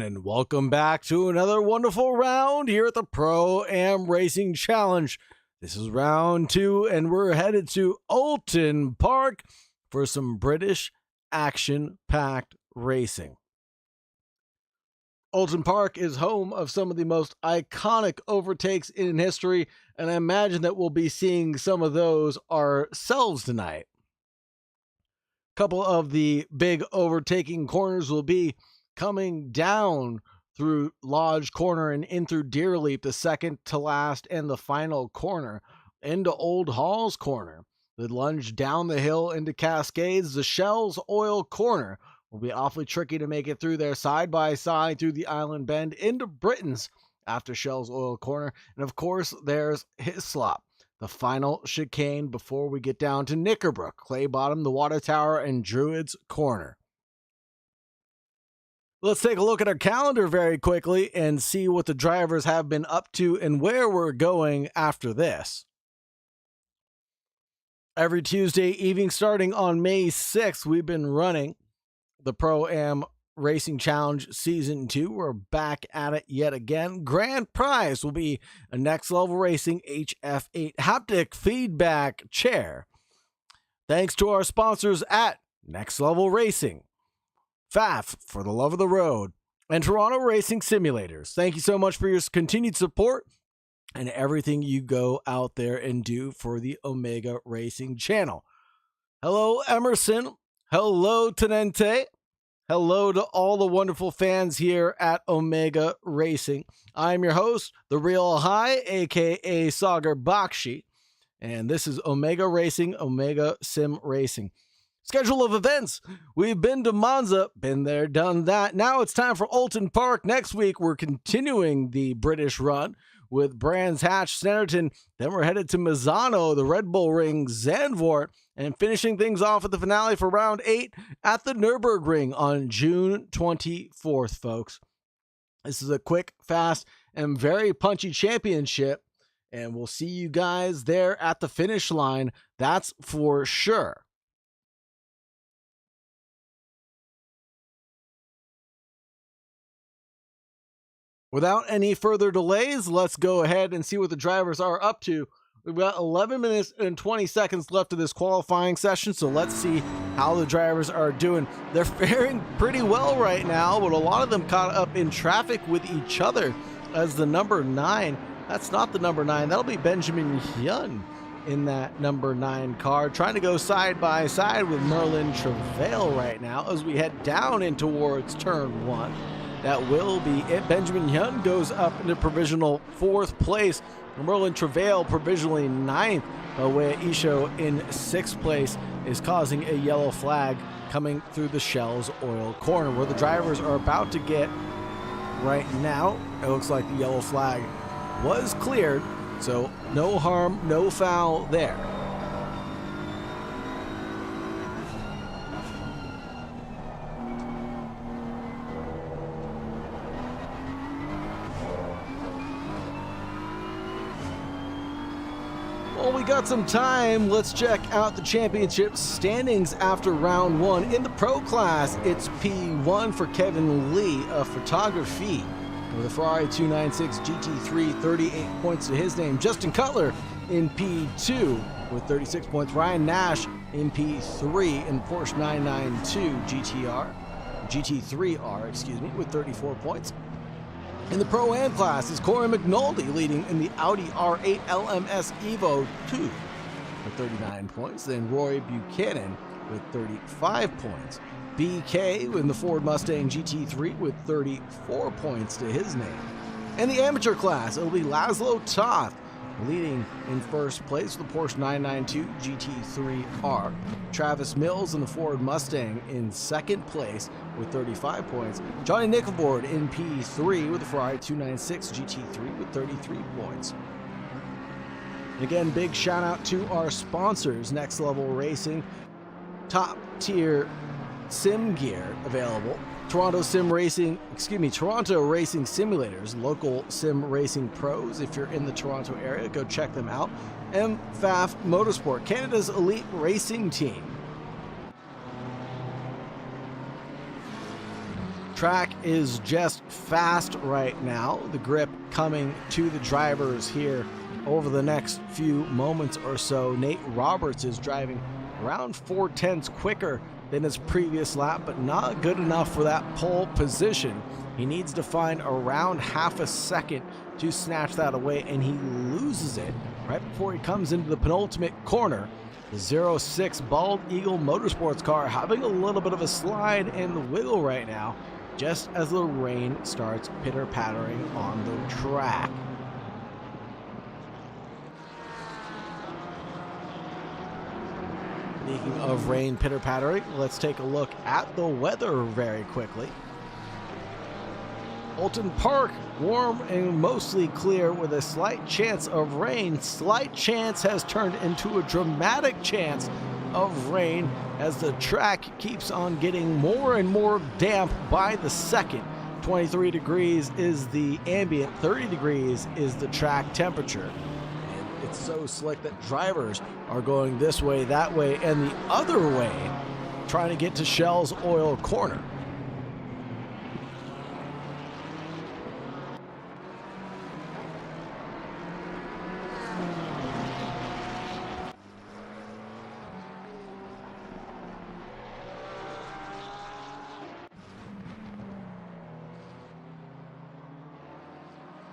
and welcome back to another wonderful round here at the Pro-Am Racing Challenge. This is round 2, and we're headed to Oulton Park for some British action-packed racing. Oulton Park is home of some of the most iconic overtakes in history, and I imagine that we'll be seeing some of those ourselves tonight. A couple of the big overtaking corners will be coming down through Lodge Corner and in through Deerleap, the second to last and the final corner, into Old Halls Corner. The lunge down the hill into Cascades, the Shells Oil Corner will be awfully tricky to make it through there side by side through the Island Bend into Britain's after Shells Oil Corner. And of course, there's Hislop, the final chicane before we get down to Knickerbrook, Clay Bottom, the Water Tower, and Druids Corner. Let's take a look at our calendar very quickly and see what the drivers have been up to and where we're going after this. Every Tuesday evening starting on May 6th, we've been running the Pro-Am Racing Challenge Season 2. We're back at it yet again. Grand prize will be a Next Level Racing HF8 haptic feedback chair. Thanks to our sponsors at Next Level Racing, FAF for the Love of the Road, and Toronto Racing Simulators. Thank you so much for your continued support and everything you go out there and do for the Omega Racing channel. Hello, Emerson. Hello, Tenente. Hello to all the wonderful fans here at Omega Racing. I'm your host, The Real High, aka Sagar Bakshi, and this is Omega Racing, Omega Sim Racing. Schedule of events. We've been to Monza, been there, done that. Now it's time for Oulton Park. Next week, we're continuing the British run with Brands Hatch, Snetterton. Then we're headed to Misano, the Red Bull Ring, Zandvoort, and finishing things off at the finale for round 8 at the Nürburgring on June 24th, folks. This is a quick, fast, and very punchy championship, and we'll see you guys there at the finish line. That's for sure. Without any further delays, let's go ahead and see what the drivers are up to. We've got 11 minutes and 20 seconds left of this qualifying session, so let's see how the drivers are doing. They're faring pretty well right now, but a lot of them caught up in traffic with each other as the number 9. That's not the number 9. That'll be Benjamin Hyun in that number 9 car, trying to go side by side with Merlin Travail right now as we head down in towards turn 1. That will be it. Benjamin Hyun goes up into provisional 4th place. Merlin Travail provisionally 9th. Where Isho in 6th place is causing a yellow flag coming through the Shells Oil Corner, where the drivers are about to get right now. It looks like the yellow flag was cleared, so no harm, no foul there. Well, we got some time. Let's check out the championship standings after round 1. In the pro class, it's P1 for Kevin Lee of photography with a Ferrari 296 GT3, 38 points to his name. Justin Cutler in P2 with 36 points. Ryan Nash in P3 in Porsche 992 GT3R, with 34 points. In the Pro-Am class is Corey McNulty leading in the Audi R8 LMS Evo 2 with 39 points. Then Roy Buchanan with 35 points. BK in the Ford Mustang GT3 with 34 points to his name. In the amateur class, it'll be Laszlo Toth leading in 1st place with the Porsche 992 GT3R. Travis Mills in the Ford Mustang in 2nd place with 35 points. Johnny Nickelboard in P3 with the Ferrari 296 GT3 with 33 points. And again, big shout out to our sponsors, Next Level Racing, top tier sim gear available. Toronto Racing Simulators, local sim racing pros. If you're in the Toronto area, go check them out. MFAF Motorsport, Canada's elite racing team. Track is just fast right now. The grip coming to the drivers here over the next few moments or so. Nate Roberts is driving around 4/10ths quicker than his previous lap, but not good enough for that pole position. He needs to find around half a second to snatch that away, and he loses it right before he comes into the penultimate corner. The 06 Bald Eagle Motorsports car having a little bit of a slide in the wiggle right now, just as the rain starts pitter-pattering on the track. Speaking of rain pitter-pattering, let's take a look at the weather very quickly. Oulton Park, warm and mostly clear with a slight chance of rain. Slight chance has turned into a dramatic chance of rain as the track keeps on getting more and more damp by the second. 23 degrees is the ambient, 30 degrees is the track temperature. And it's so slick that drivers are going this way, that way, and the other way, trying to get to Shell's Oil Corner.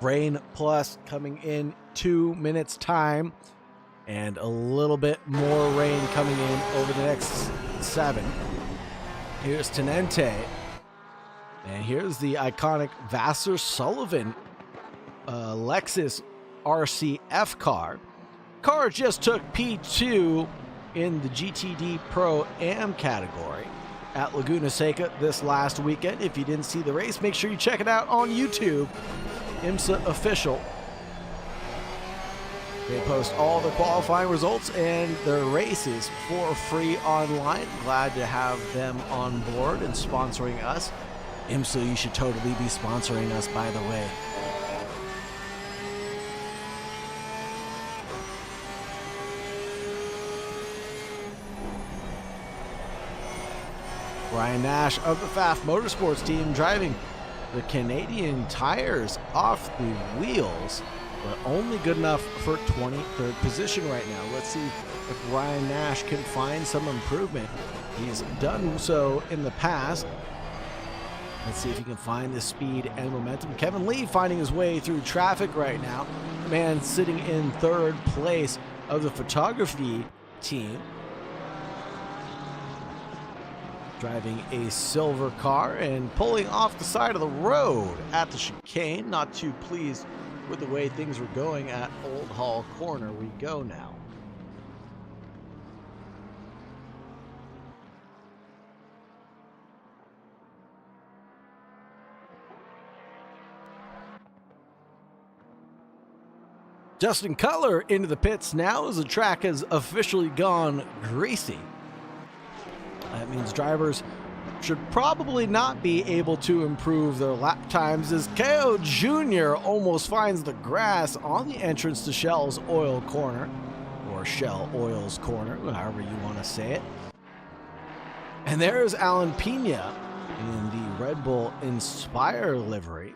Rain plus coming in 2 minutes time, and a little bit more rain coming in over the next 7. Here's Tenente, and here's the iconic Vassar Sullivan Lexus RCF car. Car just took P2 in the GTD Pro-Am category at Laguna Seca this last weekend. If you didn't see the race, make sure you check it out on YouTube. IMSA official. They post all the qualifying results and their races for free online. Glad to have them on board and sponsoring us. IMSA, you should totally be sponsoring us, by the way. Ryan Nash of the Pfaff Motorsports team driving the Canadian tires off the wheels, but only good enough for 23rd position right now. Let's see if Ryan Nash can find some improvement. He's done so in the past. Let's see if he can find the speed and momentum. Kevin Lee finding his way through traffic right now. The man sitting in 3rd place of the photography team, driving a silver car and pulling off the side of the road at the chicane. Not too pleased with the way things were going at Old Hall Corner. We go now. Justin Cutler into the pits now as the track has officially gone greasy. That means drivers should probably not be able to improve their lap times as KO Jr. almost finds the grass on the entrance to Shell's Oil Corner, or Shell Oil's Corner, however you want to say it. And there's Alan Pena in the Red Bull Inspire livery,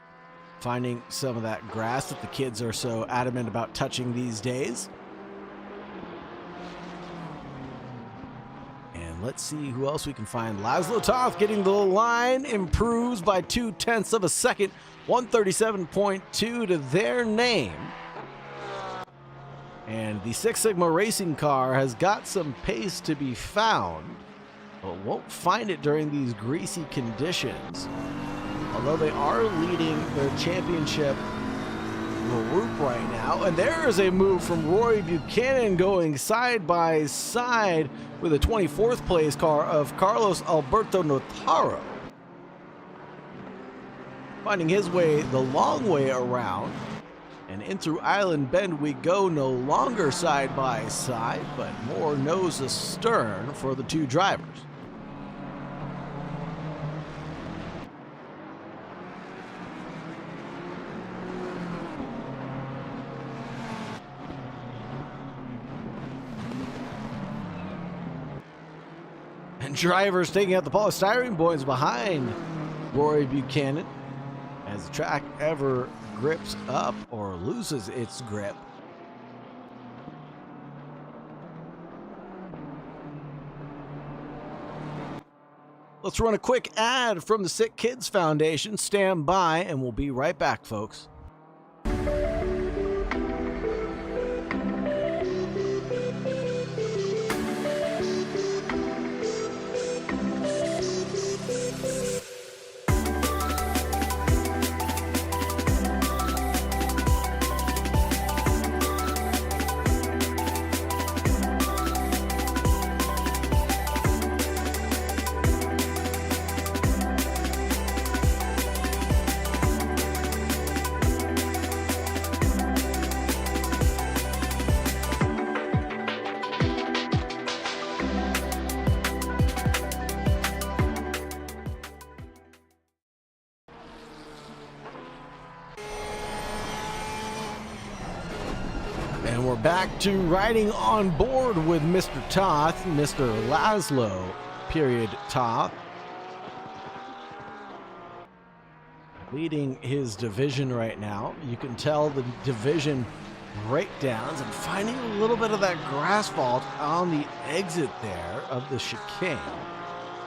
finding some of that grass that the kids are so adamant about touching these days. Let's see who else we can find. Laszlo Toth getting the line, improves by 0.2 of a second, 137.2 to their name. And the Six Sigma racing car has got some pace to be found, but won't find it during these greasy conditions. Although they are leading their championship group right now. And there is a move from Roy Buchanan going side by side with a 24th place car of Carlos Alberto Notaro, finding his way the long way around. And in through Island Bend we go, no longer side by side, but more nose astern for the two drivers. And drivers taking out the polystyrene boys behind Rory Buchanan, as the track ever grips up or loses its grip. Let's run a quick ad from the Sick Kids Foundation. Stand by and we'll be right back, folks. And we're back to riding on board with Mr. Toth, Mr. Laszlo, Toth, leading his division right now. You can tell the division breakdowns and finding a little bit of that grass fault on the exit there of the chicane.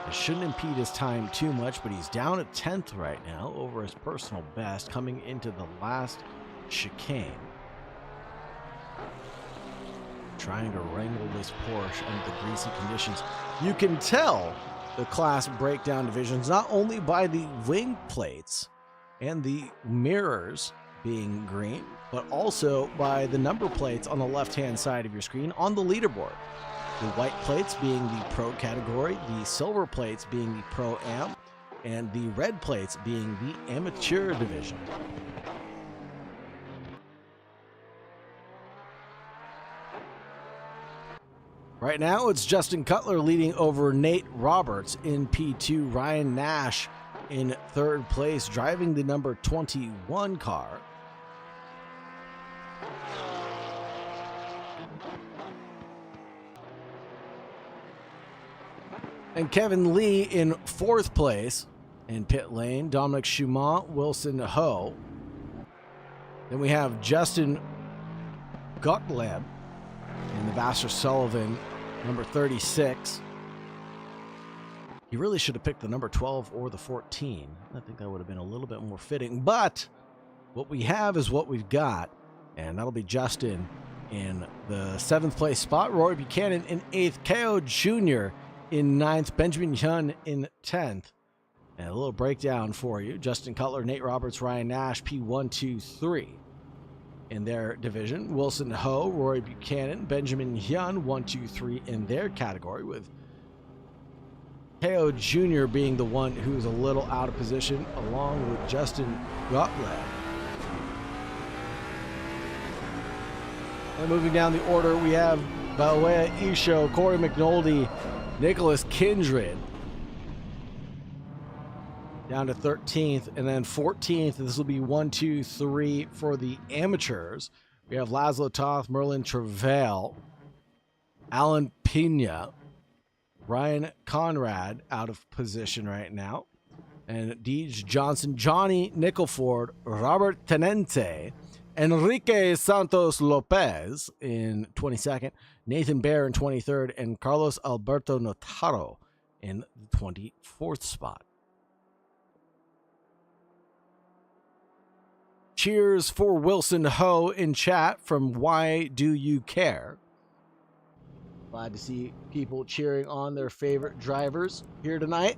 It shouldn't impede his time too much, but he's down at 10th right now over his personal best coming into the last chicane. Trying to wrangle this Porsche under the greasy conditions. You can tell the class breakdown divisions not only by the wing plates and the mirrors being green, but also by the number plates on the left-hand side of your screen on the leaderboard. The white plates being the Pro category, the silver plates being the Pro-Am, and the red plates being the Amateur division. Right now, it's Justin Cutler leading over Nate Roberts in P2. Ryan Nash in third place, driving the number 21 car. And Kevin Lee in fourth place in pit lane. Dominic Schumann, Wilson Ho. Then we have Justin Gottlieb in the Vassar Sullivan, number 36. He really should have picked the number 12 or the 14. I think that would have been a little bit more fitting. But what we have is what we've got. And that'll be Justin in the 7th place spot. Roy Buchanan in 8th. Ko Jr. in 9th. Benjamin Hyun in 10th. And a little breakdown for you. Justin Cutler, Nate Roberts, Ryan Nash, P1, 2, 3. In their division. Wilson Ho, Roy Buchanan, Benjamin Hyun, 1, 2, 3 in their category, with Ko Jr. being the one who's a little out of position, along with Justin Gottlieb. And moving down the order, we have Balwea Isho, Corey McNulty, Nicholas Kindred down to 13th, and then 14th. This will be 1, 2, 3 for the amateurs. We have Laszlo Toth, Merlin Travail, Alan Pena, Ryan Conrad out of position right now, and Deej Johnson, Johnny Nickelford, Robert Tenente, Enrique Santos Lopez in 22nd, Nathan Baer in 23rd, and Carlos Alberto Notaro in the 24th spot. Cheers for Wilson Ho in chat from Why Do You Care? Glad to see people cheering on their favorite drivers here tonight.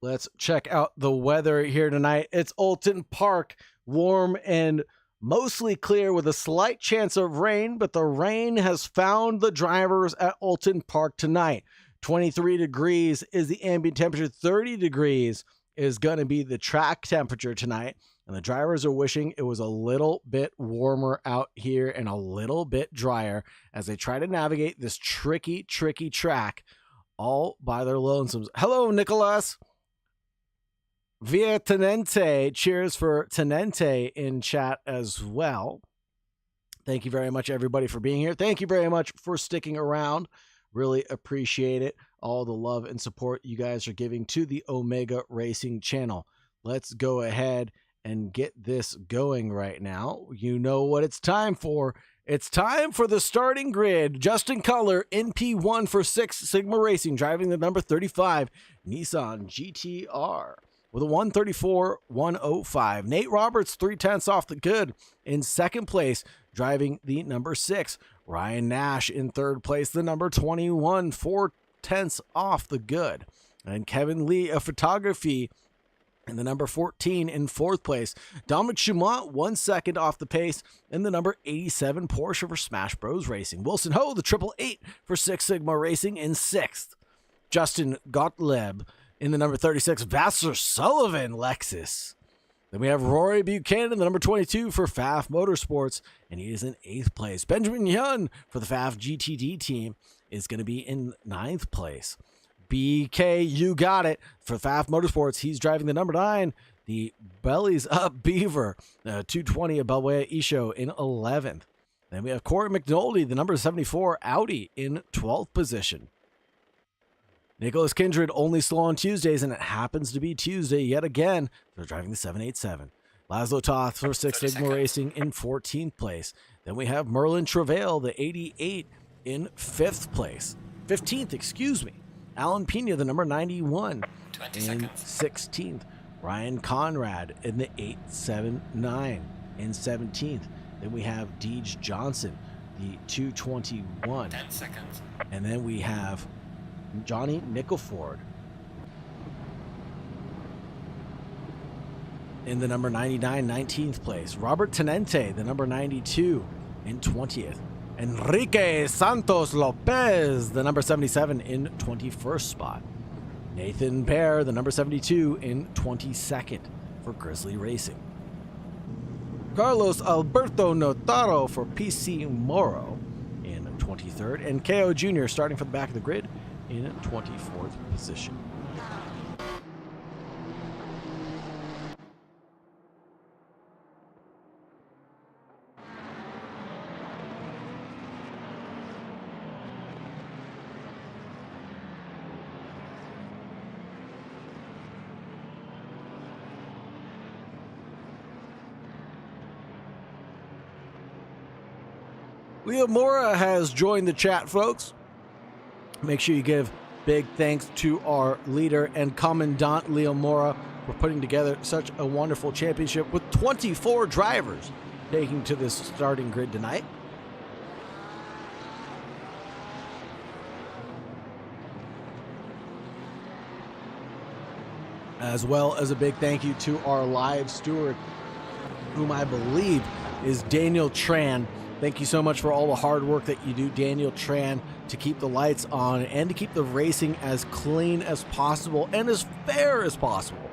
Let's check out the weather here tonight. It's Oulton Park, warm and mostly clear with a slight chance of rain, but the rain has found the drivers at Oulton Park tonight. 23 degrees is the ambient temperature. 30 degrees is going to be the track temperature tonight. And the drivers are wishing it was a little bit warmer out here and a little bit drier as they try to navigate this tricky track all by their lonesomes. Hello, Nicholas. Via Tenente. Cheers for Tenente in chat as well. Thank you very much, everybody, for being here. Thank you very much for sticking around. Really appreciate it. All the love and support you guys are giving to the Omega Racing channel. Let's go ahead and get this going right now. You know what it's time for. It's time for the starting grid. Justin Culler in P1 for Six Sigma Racing, driving the number 35 Nissan GTR with a 134.105. Nate Roberts, 0.3 off the good in second place, driving the number 6. Ryan Nash in third place, the number 21, 0.4 off the good. And Kevin Lee of photography in the number 14 in fourth place. Dominic Chumont, 1 second off the pace in the number 87 Porsche for Smash Bros Racing. Wilson Ho, the 888 for Six Sigma Racing in sixth. Justin Gottlieb in the number 36 Vassar Sullivan Lexus. Then we have Rory Buchanan, the number 22 for FAF Motorsports, and he is in 8th place. Benjamin Yun for the FAF GTD team is going to be in 9th place. BK, you got it, for FAF Motorsports. He's driving the number 9, the Bellies Up Beaver, 220 above Isho in 11th. Then we have Corey McNulty, the number 74 Audi in 12th position. Nicholas Kindred only slow on Tuesdays, and it happens to be Tuesday yet again. They're driving the 787. Laszlo Toth for Six Sigma Racing in 14th place. Then we have Merlin Travail, the 88, in 5th place. 15th, excuse me. Alan Pena, the number 91, in 16th. Ryan Conrad in the 879 in 17th. Then we have Deej Johnson, the 221. 10 seconds. And then we have Johnny Nickelford in the number 99, 19th place. Robert Tenente, the number 92, in 20th. Enrique Santos Lopez, the number 77, in 21st spot. Nathan Pear, the number 72, in 22nd for Grizzly Racing. Carlos Alberto Notaro for PC Moro in 23rd. And KO Jr. starting from the back of the grid in 24th position. Leo Mora has joined the chat, folks. Make sure you give big thanks to our leader and commandant, Leo Mora, for putting together such a wonderful championship with 24 drivers taking to this starting grid tonight. As well as a big thank you to our live steward, whom I believe is Daniel Tran. Thank you so much for all the hard work that you do, Daniel Tran, to keep the lights on and to keep the racing as clean as possible and as fair as possible.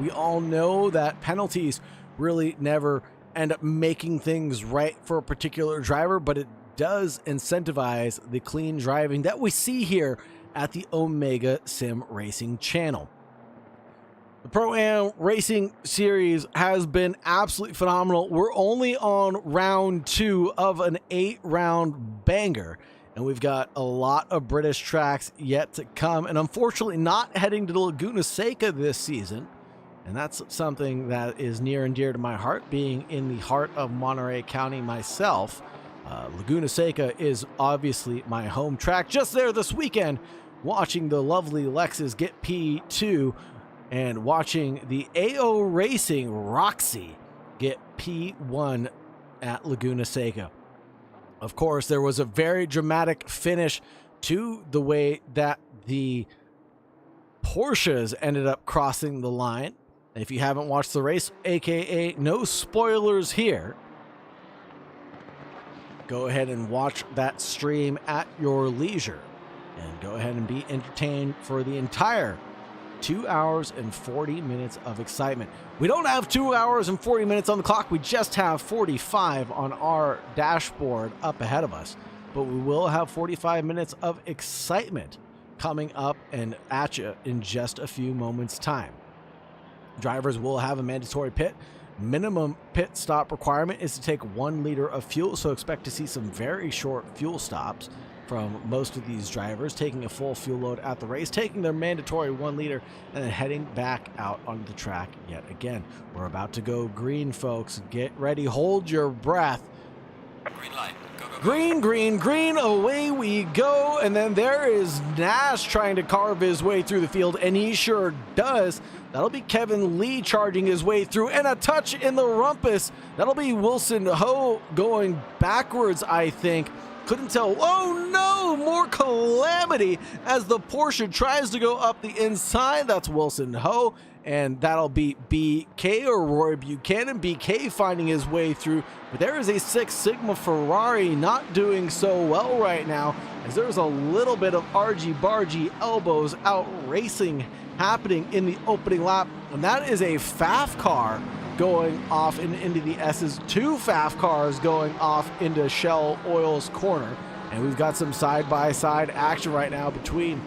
We all know that penalties really never end up making things right for a particular driver, but it does incentivize the clean driving that we see here at the Omega Sim Racing channel. The Pro-Am Racing Series has been absolutely phenomenal. We're only on round 2 of an 8-round banger, and we've got a lot of British tracks yet to come, and unfortunately not heading to Laguna Seca this season, and that's something that is near and dear to my heart, being in the heart of Monterey County myself. Laguna Seca is obviously my home track. Just there this weekend, watching the lovely Lexus get P2, and watching the AO Racing Roxy get P1 at Laguna Seca. Of course, there was a very dramatic finish to the way that the Porsches ended up crossing the line. If you haven't watched the race, aka no spoilers here, go ahead and watch that stream at your leisure. and go ahead and be entertained for the entire 2 hours and 40 minutes of excitement. We don't have 2 hours and 40 minutes on the clock. We just have 45 on our dashboard up ahead of us. But we will have 45 minutes of excitement coming up and at you in just a few moments' time. Drivers will have a mandatory pit. Minimum pit stop requirement is to take 1 liter of fuel, so expect to see some very short fuel stops from most of these drivers, taking a full fuel load at the race, taking their mandatory 1 liter, and then heading back out onto the track yet again. We're about to go green, folks. Get ready, hold your breath. Green light. Go, go, go. Green, green, green, away we go. And then there is Nash trying to carve his way through the field, and he sure does. That'll be Kevin Lee charging his way through, and a touch in the rumpus. That'll be Wilson Ho going backwards, I think. Couldn't tell. Oh no, more calamity as the Porsche tries to go up the inside. That's Wilson Ho, and that'll be BK or Roy Buchanan. BK finding his way through, but there is a Six Sigma Ferrari not doing so well right now, as there's a little bit of argy-bargy elbows out racing happening in the opening lap, and that is a FAF car going off into the S's, 2 FAF cars going off into Shell Oil's corner, and we've got some side-by-side action right now between,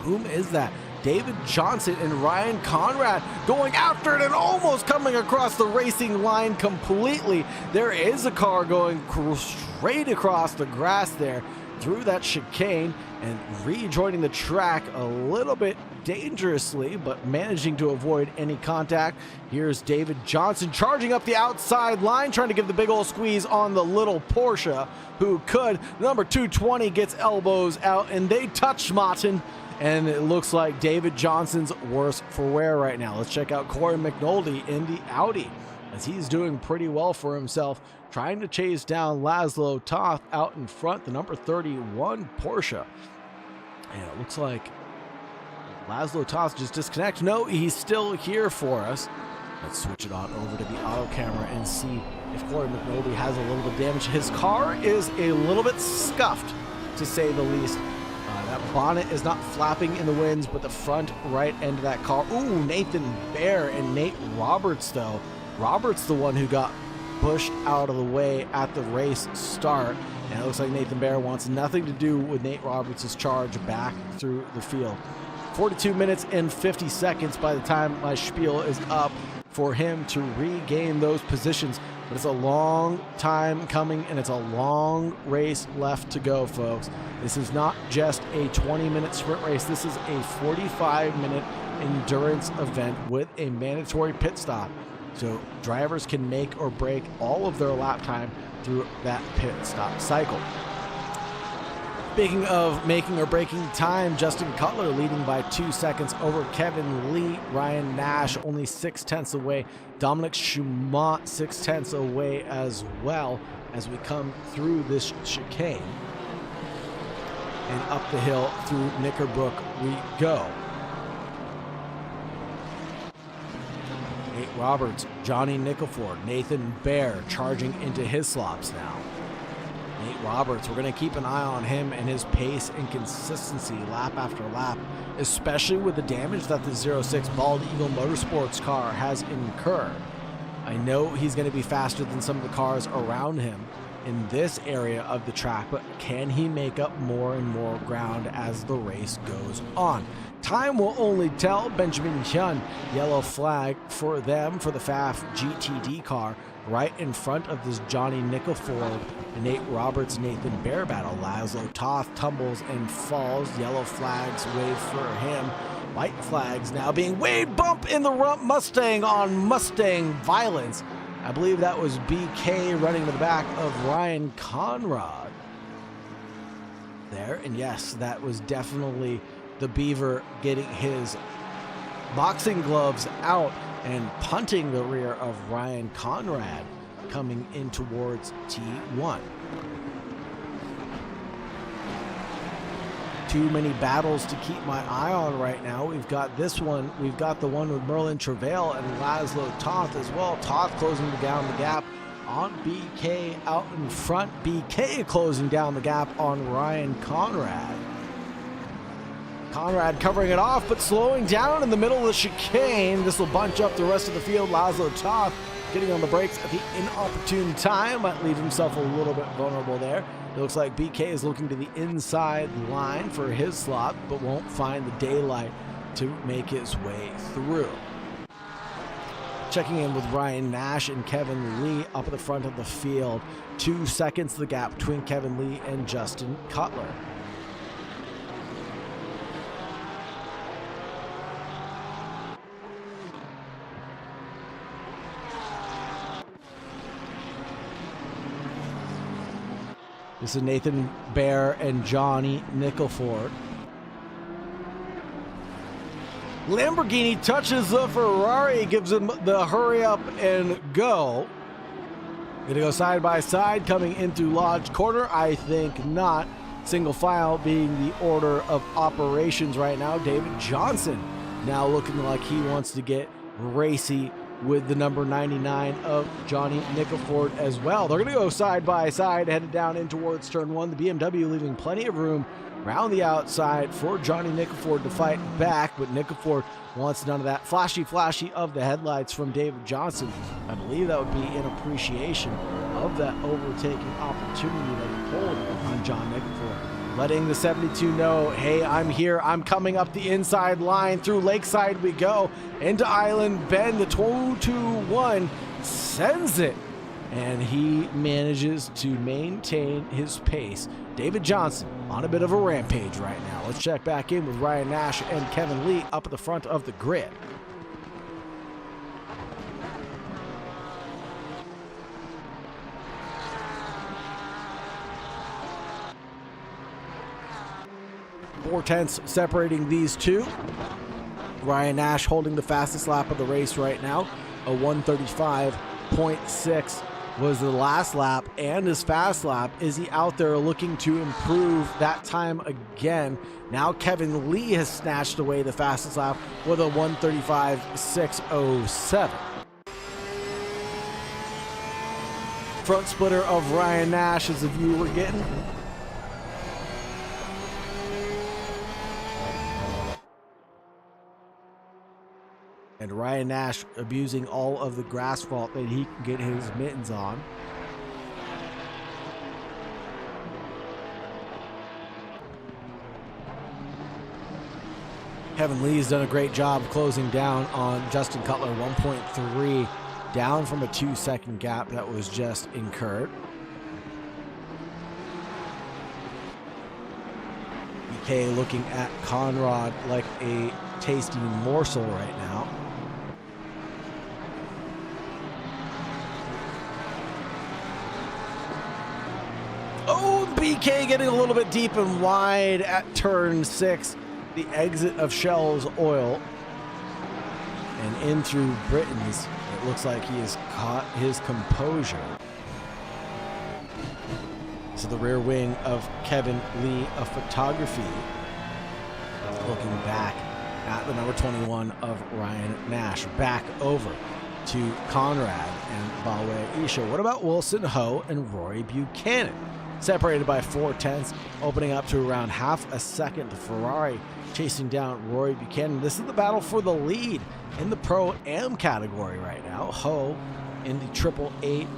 whom is that? David Johnson and Ryan Conrad going after it and almost coming across the racing line completely. There is a car going straight across the grass there through that chicane and rejoining the track a little bit dangerously, but managing to avoid any contact. Here's David Johnson charging up the outside line, trying to give the big old squeeze on the little Porsche, who could. Number 220 gets elbows out, and they touch Martin, and it looks like David Johnson's worse for wear right now. Let's check out Corey McNulty in the Audi, as he's doing pretty well for himself, trying to chase down Laszlo Toth out in front, the number 31 Porsche. And it looks like Laszlo Toth just disconnected. No, he's still here for us. Let's switch it on over to the auto camera and see if Corey McNulty has a little bit of damage. His car is a little bit scuffed, to say the least. That bonnet is not flapping in the winds, but the front right end of that car. Ooh, Nathan Baer and Nate Roberts, though. Roberts the one who got pushed out of the way at the race start, and it looks like Nathan Baer wants nothing to do with Nate Roberts' charge back through the field. 42 minutes and 50 seconds by the time my spiel is up for him to regain those positions, but it's a long time coming, and it's a long race left to go, folks. This is not just a 20-minute sprint race. This is a 45-minute endurance event with a mandatory pit stop. So drivers can make or break all of their lap time through that pit stop cycle. Speaking of making or breaking time, Justin Cutler leading by 2 seconds over Kevin Lee. Ryan Nash only 6/10 away. Dominic Schumont 6/10 away as well, as we come through this chicane. And up the hill through Knickerbrook we go. Nate Roberts, Johnny Nickelford, Nathan Baer charging into his slops now. Nate Roberts, we're going to keep an eye on him and his pace and consistency lap after lap, especially with the damage that the 06 Bald Eagle Motorsports car has incurred. I know he's going to be faster than some of the cars around him in this area of the track, but can he make up more and more ground as the race goes on? Time will only tell. Benjamin Hyun, yellow flag for them for the FAF GTD car right in front of this Johnny Nickelford and Nate Roberts, Nathan Baer battle. Laszlo Toth tumbles and falls. Yellow flags wave for him. White flags now being waved. Bump in the rump. Mustang on Mustang violence. I believe that was BK running to the back of Ryan Conrad there. And yes, that was definitely the Beaver getting his boxing gloves out and punting the rear of Ryan Conrad coming in towards T1. Too many battles to keep my eye on right now. We've got this one. We've got the one with Merlin Travail and Laszlo Toth as well. Toth closing down the gap on BK out in front. BK closing down the gap on Ryan Conrad. Conrad covering it off, but slowing down in the middle of the chicane. This will bunch up the rest of the field. Laszlo Toth getting on the brakes at the inopportune time, might leave himself a little bit vulnerable there. It looks like BK is looking to the inside line for his slot, but won't find the daylight to make his way through. Checking in with Ryan Nash and Kevin Lee up at the front of the field. 2 seconds the gap between Kevin Lee and Justin Cutler. This is Nathan Baer and Johnny Nickelford. Lamborghini touches the Ferrari, gives him the hurry up and go. Gonna go side by side coming into Lodge Corner. I think not. Single file being the order of operations right now. David Johnson now looking like he wants to get racy with the number 99 of Johnny Nickelford as well. They're going to go side by side, headed down in towards turn one. The BMW leaving plenty of room around the outside for Johnny Nickelford to fight back, but Nickelford wants none of that flashy of the headlights from David Johnson. I believe that would be in appreciation of that overtaking opportunity that he pulled on John Nickelford. Letting the 72 know, hey, I'm here. I'm coming up the inside line. Through Lakeside we go. Into Island Bend. The 2-2-1 sends it. And he manages to maintain his pace. David Johnson on a bit of a rampage right now. Let's check back in with Ryan Nash and Kevin Lee up at the front of the grid. Four-tenths separating these two. Ryan Nash holding the fastest lap of the race right now. A 1:35.6 was the last lap and his fast lap. Is he out there looking to improve that time again? Now Kevin Lee has snatched away the fastest lap with a 1:35.607. Front splitter of Ryan Nash is the view we're getting. And Ryan Nash abusing all of the grass fault that he can get his mittens on. Kevin Lee's done a great job closing down on Justin Cutler. 1.3 down from a 2-second gap that was just incurred. BK looking at Conrad like a tasty morsel right now. Oh, BK getting a little bit deep and wide at turn 6. The exit of Shell's Oil. And in through Britain's. It looks like he has caught his composure. So the rear wing of Kevin Lee of photography. Looking back at the number 21 of Ryan Nash. Back over to Conrad and Balwe Isha. What about Wilson Ho and Rory Buchanan? Separated by 4/10, opening up to around half a second. The Ferrari chasing down Rory Buchanan. This is the battle for the lead in the Pro-Am category right now. Ho in the 888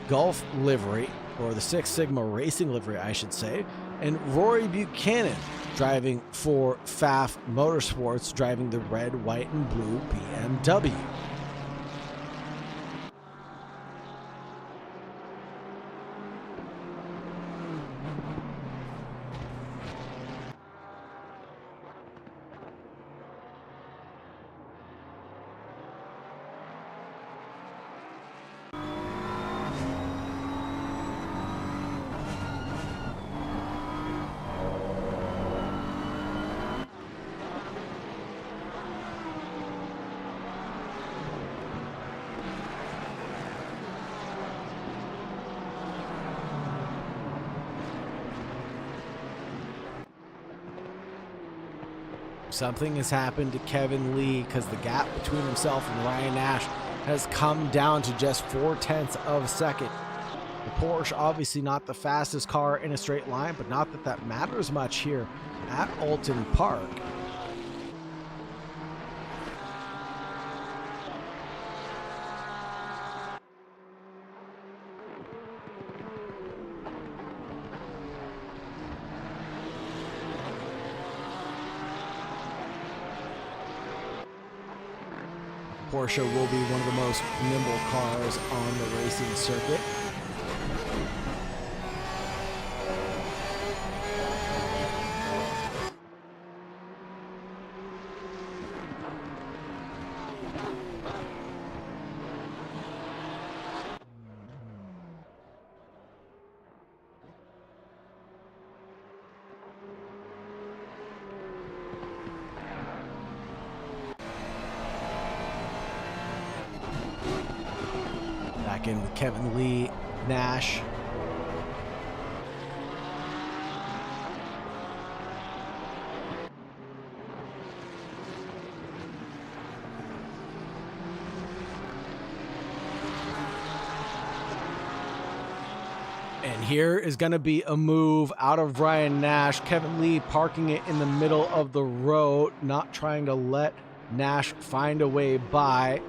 Golf livery, or the Six Sigma Racing livery, I should say. And Rory Buchanan driving for Pfaff Motorsports, driving the red, white, and blue BMW. Something has happened to Kevin Lee because the gap between himself and Ryan Nash has come down to just 4/10 of a second. The Porsche. Obviously not the fastest car in a straight line, but not that that matters much here at Oulton Park. Porsche will be one of the most nimble cars on the racing circuit. Back in with Kevin Lee, Nash. And here is going to be a move out of Ryan Nash. Kevin Lee parking it in the middle of the road, not trying to let Nash find a way by.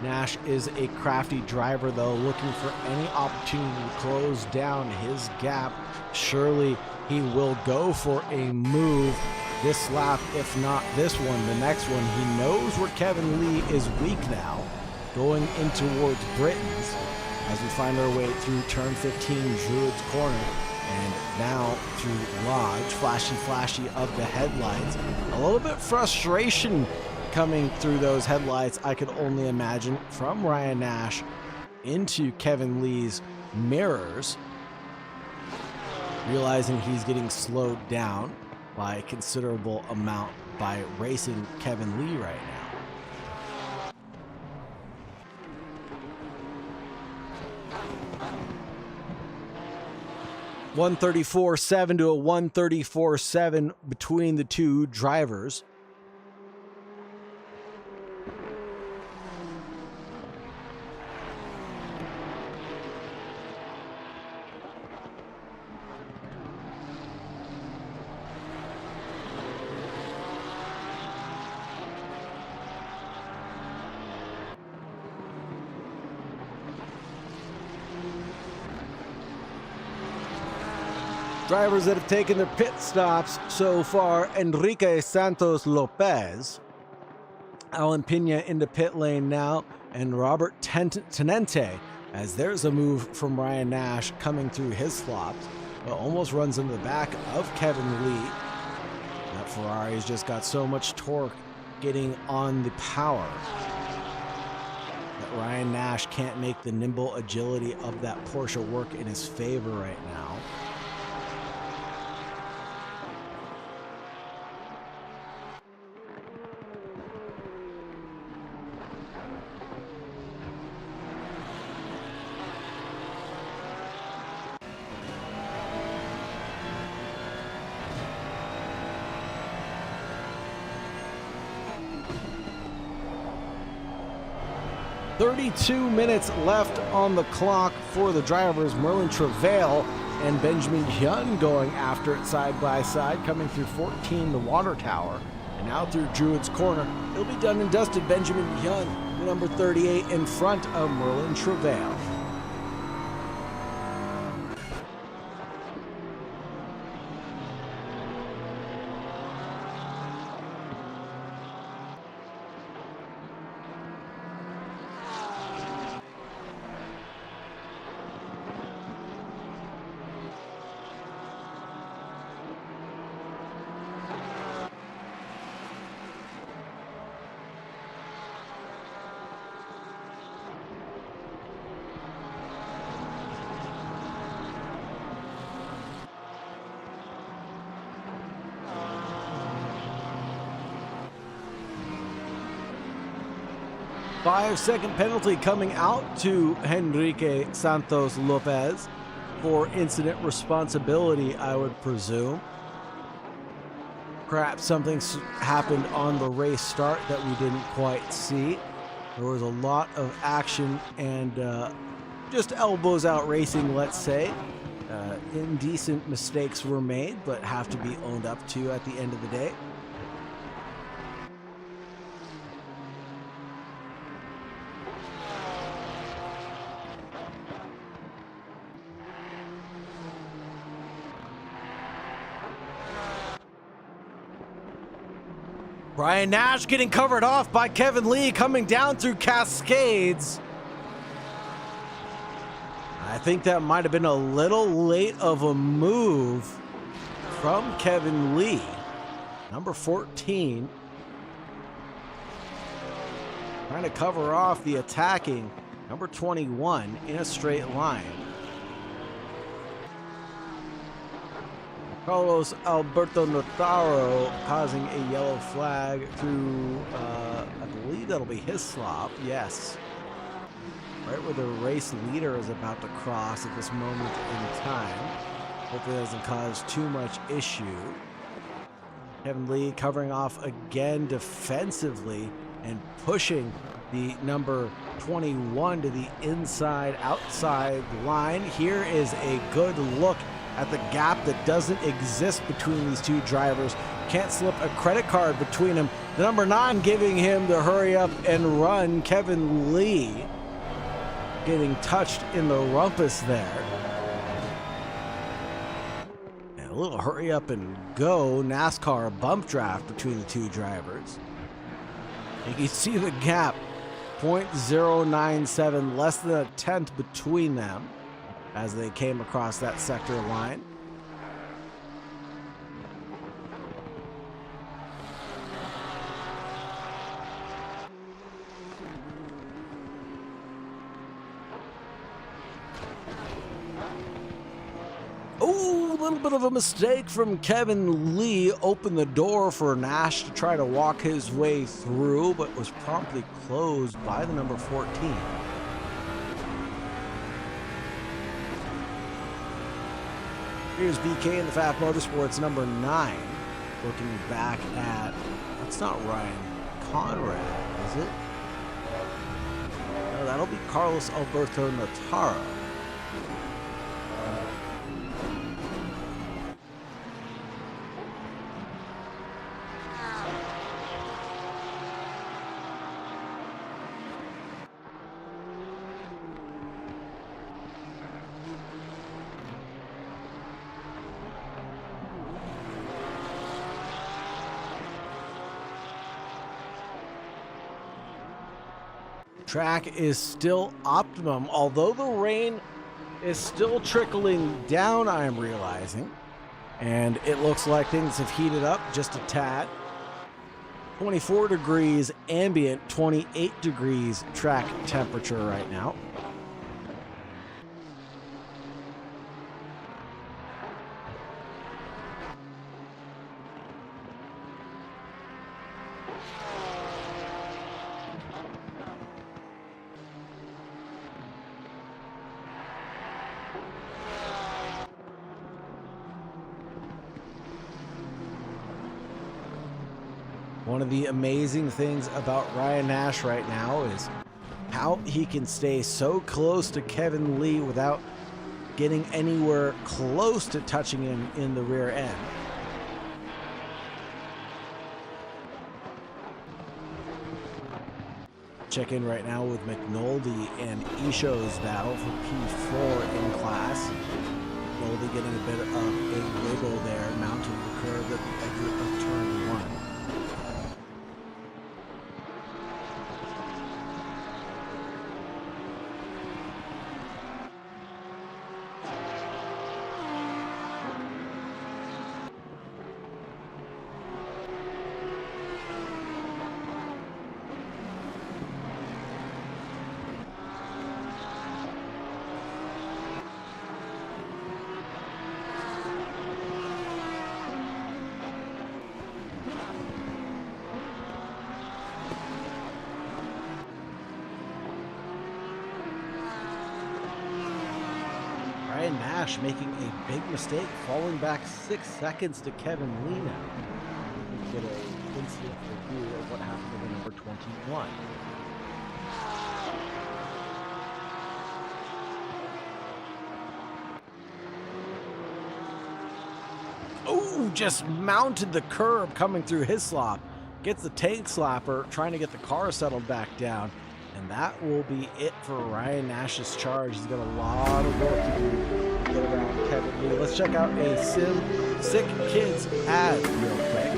Nash is a crafty driver, though, looking for any opportunity to close down his gap. Surely he will go for a move this lap, if not this one, the next one. He knows where Kevin Lee is weak now, going in towards Britain's as we find our way through turn 15, Druid's Corner, and now through Lodge. Flashy of the headlights. A little bit frustration coming through those headlights, I could only imagine, from Ryan Nash into Kevin Lee's mirrors, realizing he's getting slowed down by a considerable amount by racing Kevin Lee right now. .134.7 to a 134.7 between the two drivers. Drivers that have taken their pit stops so far: Enrique Santos Lopez, Alan Pina into pit lane now, and Robert Tenente, as there's a move from Ryan Nash coming through his slops, but almost runs into the back of Kevin Lee. That Ferrari's just got so much torque getting on the power that Ryan Nash can't make the nimble agility of that Porsche work in his favor right now. .32 minutes left on the clock for the drivers. Merlin Travail and Benjamin Hyun going after it side by side, coming through 14, the water tower, and now through Druid's Corner. It'll be done and dusted. Benjamin Hyun, the number 38, in front of Merlin Travail. Five-second penalty coming out to Enrique Santos Lopez for incident responsibility, I would presume. Perhaps something's happened on the race start that we didn't quite see. There was a lot of action and just elbows out racing, let's say. Indecent mistakes were made, but have to be owned up to at the end of the day. Ryan Nash getting covered off by Kevin Lee coming down through Cascades. I think that might have been a little late of a move from Kevin Lee. Number 14. Trying to cover off the attacking number 21 in a straight line. Carlos Alberto Notaro causing a yellow flag through, I believe that'll be his slop, yes. Right where the race leader is about to cross at this moment in time. Hopefully it doesn't cause too much issue. Kevin Lee covering off again defensively and pushing the number 21 to the outside line. Here is a good look at the gap that doesn't exist between these two drivers. Can't slip a credit card between them. The number 9 giving him the hurry up and run. Kevin Lee getting touched in the rumpus there. And a little hurry up and go NASCAR bump draft between the two drivers. You can see the gap, 0.097, less than a tenth between them as they came across that sector line. Oh, a little bit of a mistake from Kevin Lee. Opened the door for Nash to try to walk his way through, but was promptly closed by the number 14. Here's BK in the FAF Motorsports number 9. Looking back at, that's not Ryan Conrad, is it? No, that'll be Carlos Alberto Notaro. Track is still optimum, although the rain is still trickling down, I am realizing. And it looks like things have heated up just a tad. 24 degrees ambient, 28 degrees track temperature right now. One of the amazing things about Ryan Nash right now is how he can stay so close to Kevin Lee without getting anywhere close to touching him in the rear end. Check in right now with McNulty and Isho's battle for P4 in class. McNulty getting a bit of a wiggle there, mounting the curve at the exit of turn 1. Ryan Nash making a big mistake, falling back 6 seconds to Kevin Lee now. We get an instant review of what happened to the number 21. who just mounted the curb coming through his slop, gets the tank slapper, trying to get the car settled back down. And that will be it for Ryan Nash's charge. He's got a lot of work to do to get around Kevin Lee. Let's check out a Sick Kids ad real quick.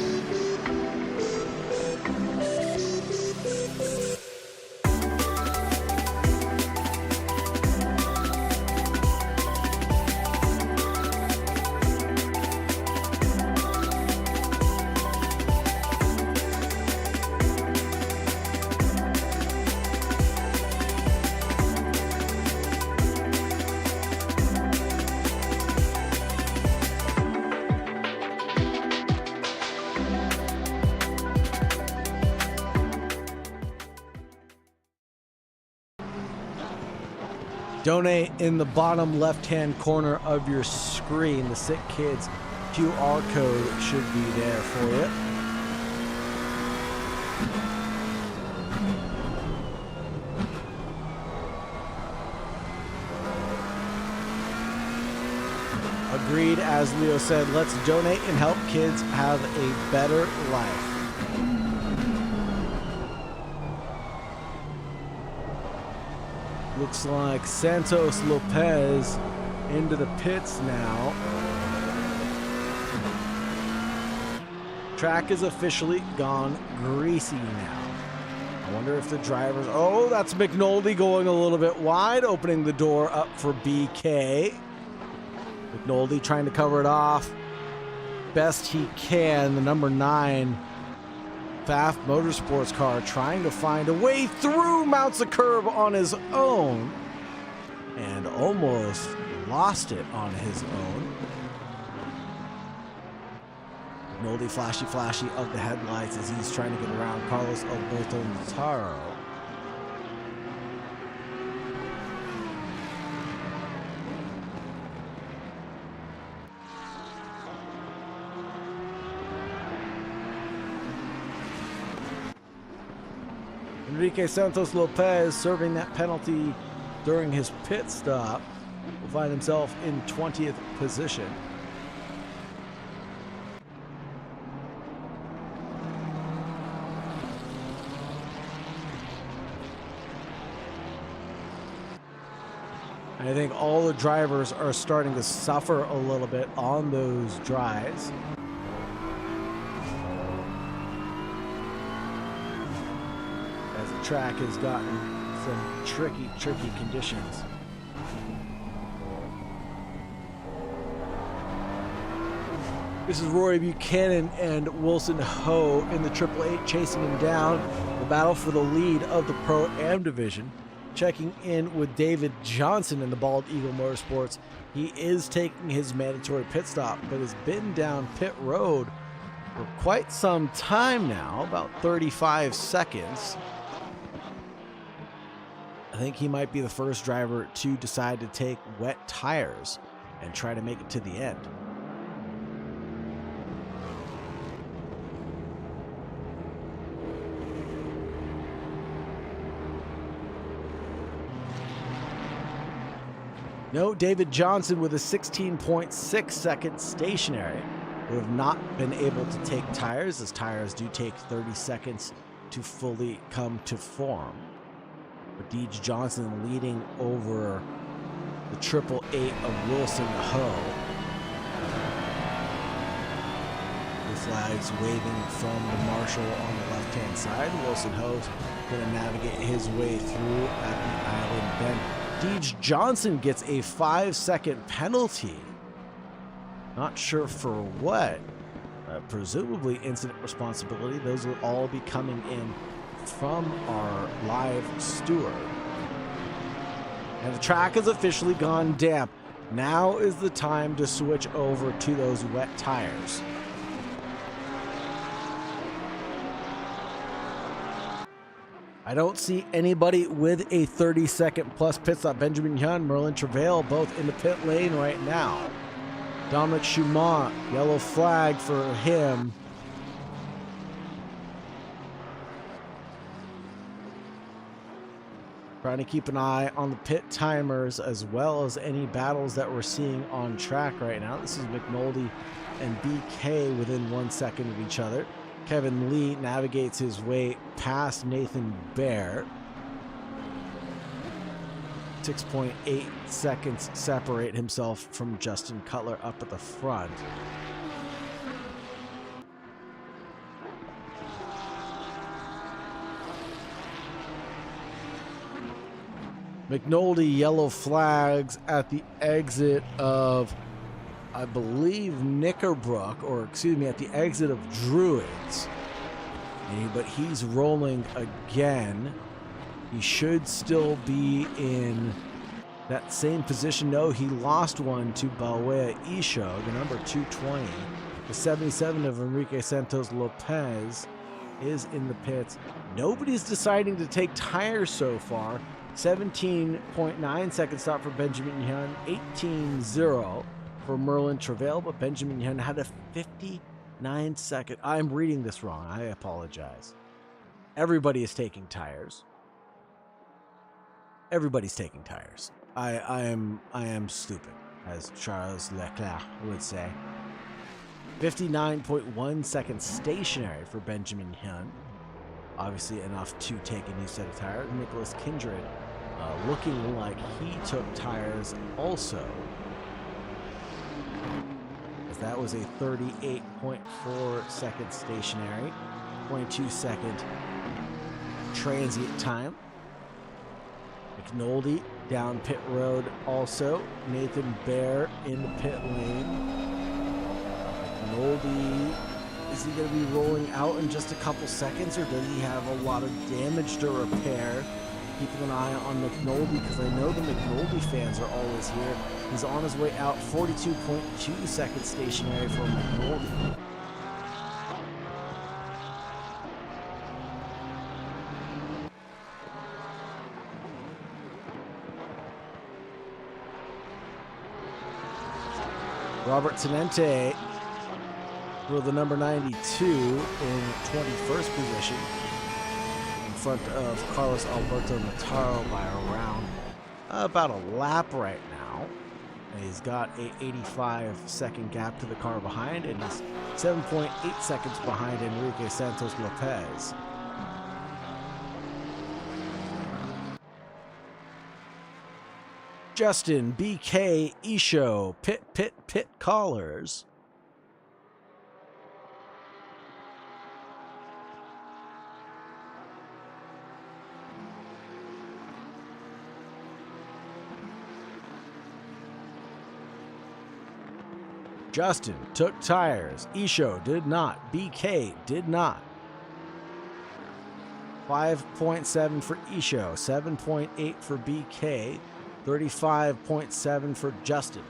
Donate in the bottom left-hand corner of your screen. The Sick Kids QR code should be there for you. Agreed, as Leo said, let's donate and help kids have a better life. Looks like Santos Lopez into the pits now. Track is officially gone greasy now. I wonder if the drivers... Oh, that's McNulty going a little bit wide, opening the door up for BK. McNulty trying to cover it off best he can. The number 9 Pfaff Motorsports car trying to find a way through, mounts a curb on his own and almost lost it on his own. McNulty flashy of the headlights as he's trying to get around Carlos Alberto Nataro. Enrique Santos Lopez serving that penalty during his pit stop will find himself in 20th position. I think all the drivers are starting to suffer a little bit on those dries. As the track has gotten some tricky conditions. This is Rory Buchanan and Wilson Ho in the Triple Eight chasing him down. The battle for the lead of the Pro-Am division. Checking in with David Johnson in the Bald Eagle Motorsports. He is taking his mandatory pit stop, but has been down pit road for quite some time now, about 35 seconds. I think he might be the first driver to decide to take wet tires and try to make it to the end. No, David Johnson with a 16.6 second stationary would have not been able to take tires, as tires do take 30 seconds to fully come to form. But Deej Johnson leading over the Triple Eight of Wilson Ho. The flags waving from the marshal on the left-hand side. Wilson Ho's going to navigate his way through at the island bend. Deej Johnson gets a 5-second penalty. Not sure for what. Presumably incident responsibility. Those will all be coming in from our live steward. And the track has officially gone damp. Now is the time to switch over to those wet tires. I don't see anybody with a 30-second plus pit stop. Benjamin Hyun, Merlin Travail, both in the pit lane right now. Dominic Schumont, yellow flag for him. Trying to keep an eye on the pit timers as well as any battles that we're seeing on track right now. This is McNulty and BK within 1 second of each other. Kevin Lee navigates his way past Nathan Baer. 6.8 seconds separate himself from Justin Cutler up at the front. McNulty yellow flags at the exit of, I believe, Knickerbrook, or excuse me, at the exit of Druids. But he's rolling again. He should still be in that same position. No, he lost one to Balwea Isho, the number 220. The 77 of Enrique Santos Lopez is in the pits. Nobody's deciding to take tires so far. 17.9 second stop for Benjamin Hyun, 18.0 for Merlin Travail, but Benjamin Hyun had a 59-second. I'm reading this wrong. I apologize. Everybody is taking tires. Everybody's taking tires. I am stupid, as Charles Leclerc would say. 59.1 seconds stationary for Benjamin Hyun. Obviously enough to take a new set of tires. Nicholas Kindred looking like he took tires also, as that was a 38.4 second stationary, 22-second transient time. McNulty down pit road also. Nathan Baer in the pit lane. McNulty, is he going to be rolling out in just a couple seconds, or does he have a lot of damage to repair? Keeping an eye on McNulty, because I know the McNulty fans are always here. He's on his way out. 42.2 seconds stationary for McNulty. Robert Tenente for the number 92 in 21st position, in front of Carlos Alberto Nataro by around about a lap right now. And he's got a 85-second gap to the car behind, and he's 7.8 seconds behind Enrique Santos Lopez. Justin, BK, Isho, pit callers. Justin took tires. Isho did not. BK did not. 5.7 for Isho, 7.8 for BK, 35.7 for Justin.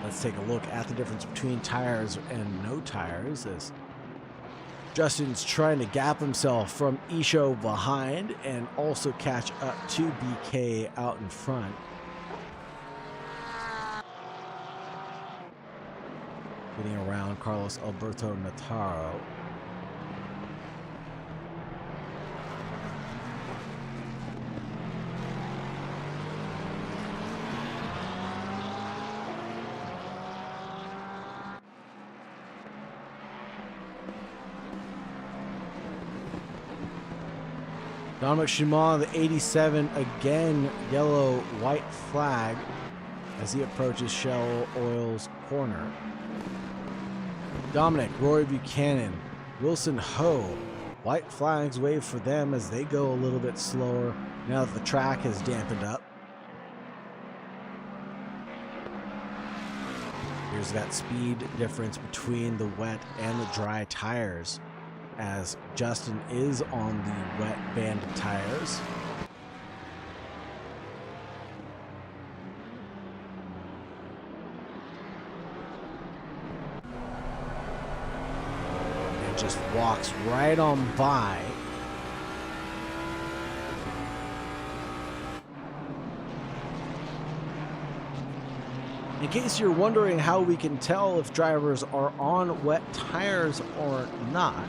Let's take a look at the difference between tires and no tires, as Justin's trying to gap himself from Isho behind and also catch up to BK out in front. Getting around Carlos Alberto Nataro. Dominic Shimon, the 87, again yellow-white flag as he approaches Shell Oil's corner. Dominic, Roy Buchanan, Wilson Ho, white flags wave for them as they go a little bit slower now that the track has dampened up. Here's that speed difference between the wet and the dry tires, as Justin is on the wet banded tires. walks right on by. In case you're wondering how we can tell if drivers are on wet tires or not,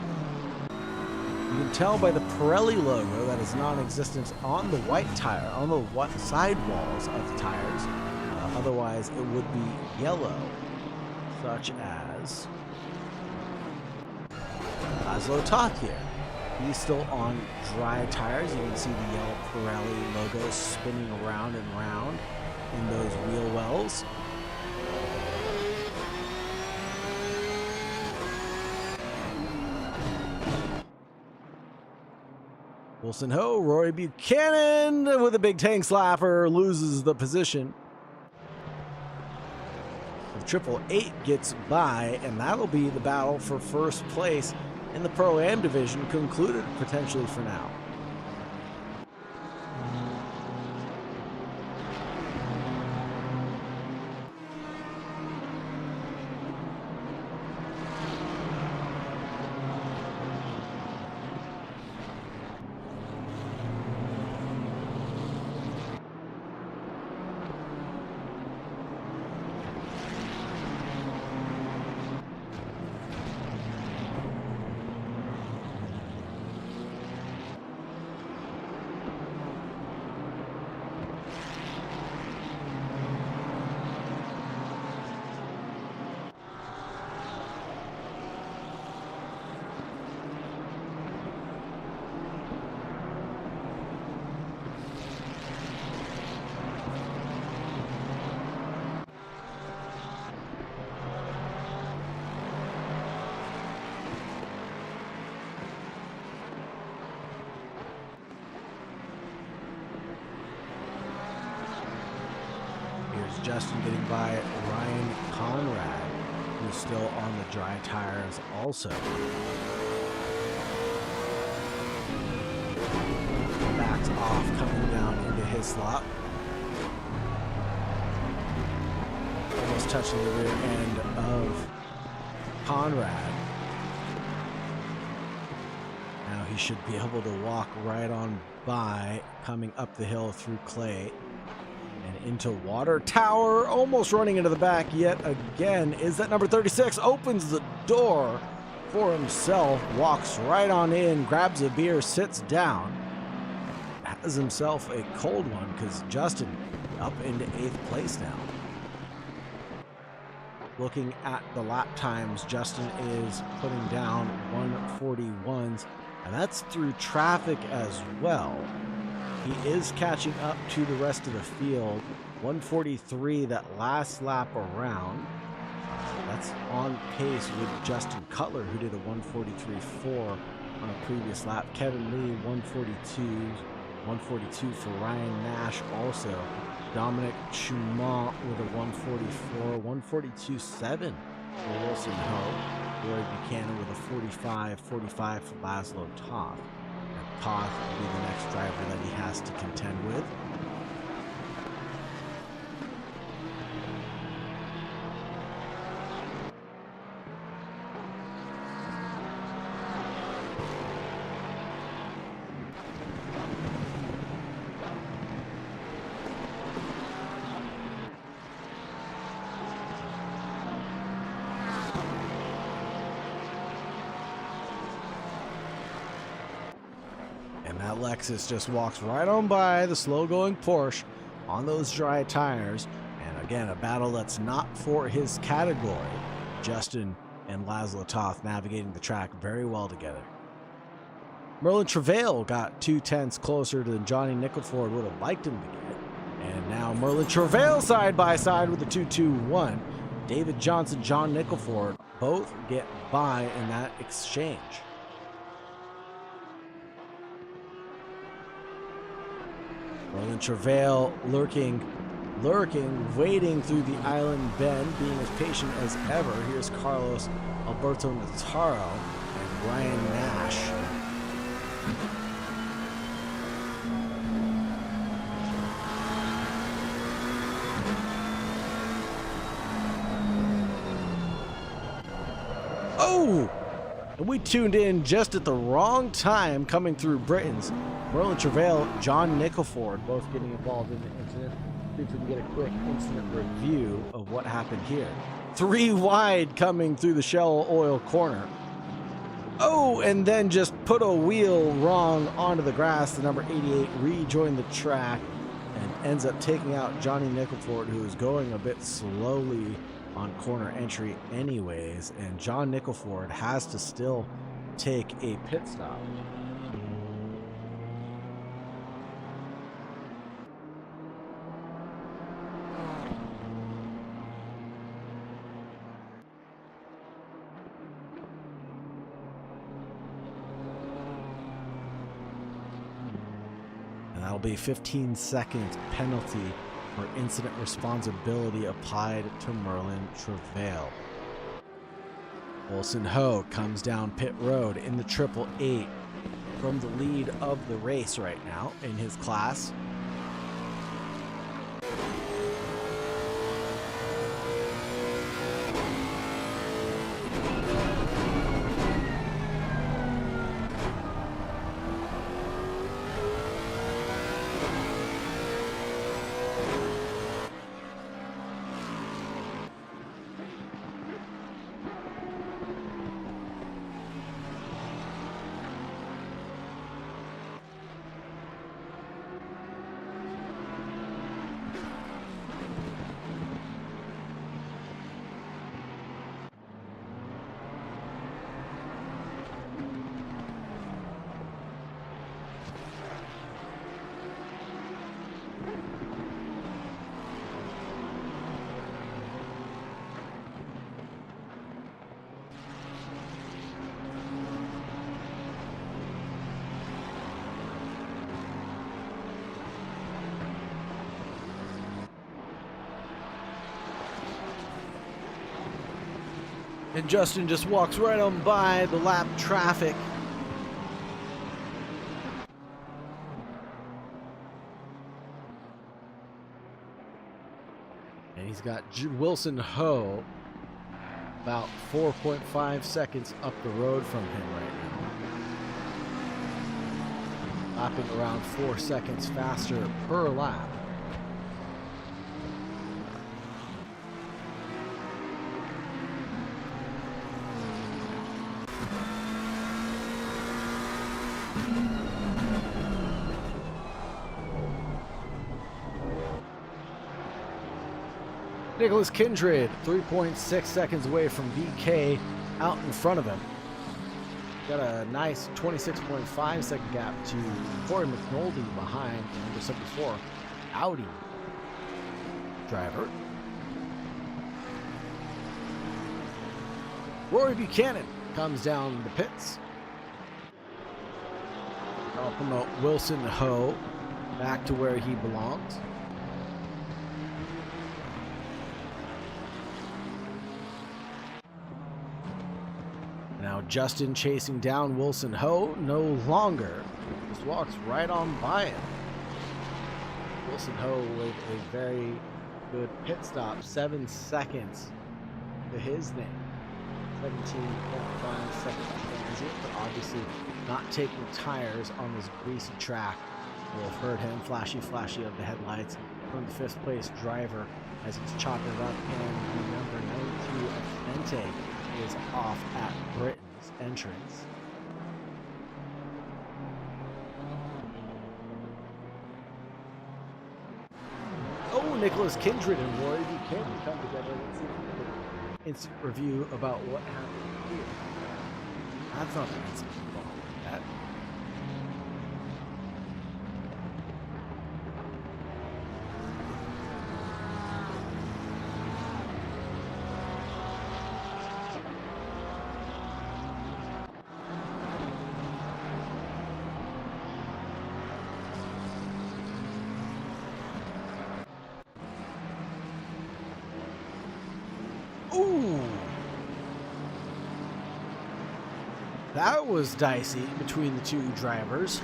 you can tell by the Pirelli logo that is non-existent on the white tire, on the sidewalls of the tires. Otherwise, it would be yellow, such as Laszlo Toth here. He's still on dry tires. You can see the yellow Pirelli logo spinning around and round in those wheel wells. Wilson Ho, Rory Buchanan with a big tank slapper loses the position. The 888 gets by, and that'll be the battle for first place in the Pro-Am division concluded potentially for now. Justin getting by Ryan Conrad, who's still on the dry tires also. Backs off, coming down into his slot. Almost touching the rear end of Conrad. Now he should be able to walk right on by, coming up the hill through clay. And into Water Tower, almost running into the back yet again. Is that number 36? Opens the door for himself, walks right on in, grabs a beer, sits down. Has himself a cold one because Justin up into 8th place now. Looking at the lap times, Justin is putting down 141s, and that's through traffic as well. He is catching up to the rest of the field. 143 that last lap around. That's on pace with Justin Cutler, who did a 143.4 on a previous lap. Kevin Lee, 142 for Ryan Nash also. Dominic Chumont with a 144, 142.7 for Wilson Ho. Roy Buchanan with a 45 for Laszlo Toth. Toth will be the next driver that he has to contend with. And that Lexus just walks right on by the slow-going Porsche on those dry tires. And again, a battle that's not for his category. Justin and Laszlo Toth navigating the track very well together. Merlin Travail got 2/10 closer than Johnny Nickelford would have liked him to get. And now Merlin Travail side by side with the 2-2-1. David Johnson, John Nickelford both get by in that exchange. Merlin Travail lurking, waiting through the island bend, being as patient as ever. Here's Carlos Alberto Nataro and Ryan Nash. Oh! And we tuned in just at the wrong time coming through Britain's. Merlin Travail, John Nickelford, both getting involved in the incident. See if we can get a quick incident review of what happened here. 3 wide coming through the Shell Oil corner. Oh, and then just put a wheel wrong onto the grass. The number 88 rejoined the track and ends up taking out Johnny Nickelford, who is going a bit slowly on corner entry anyways. And John Nickelford has to still take a pit stop. That'll be 15 seconds penalty for incident responsibility applied to Merlin Travail. Wilson Ho comes down pit road in the 888 from the lead of the race right now in his class. And Justin just walks right on by the lap traffic. And he's got Wilson Ho about 4.5 seconds up the road from him right now. Lapping around 4 seconds faster per lap. Nicholas Kindred, 3.6 seconds away from BK, out in front of him. Got a nice 26.5 second gap to Corey McNulty behind number 74, Audi driver. Rory Buchanan comes down the pits. I'll promote Wilson Ho back to where he belongs. Now Justin chasing down Wilson Ho no longer. Just walks right on by him. Wilson Ho with a very good pit stop. 7 seconds to his name. 17.5 seconds transit, but obviously not taking tires on this greasy track. We'll have heard him flashy of the headlights from the 5th place driver as he's chopping it up, and the number 92 Ente is off at Britain's entrance. Oh, Nicholas Kindred and Roy Buchanan come together. Let's see if we can get an instant review about what happened here. That's not an instant involved with that. Ooh. That was dicey between the two drivers.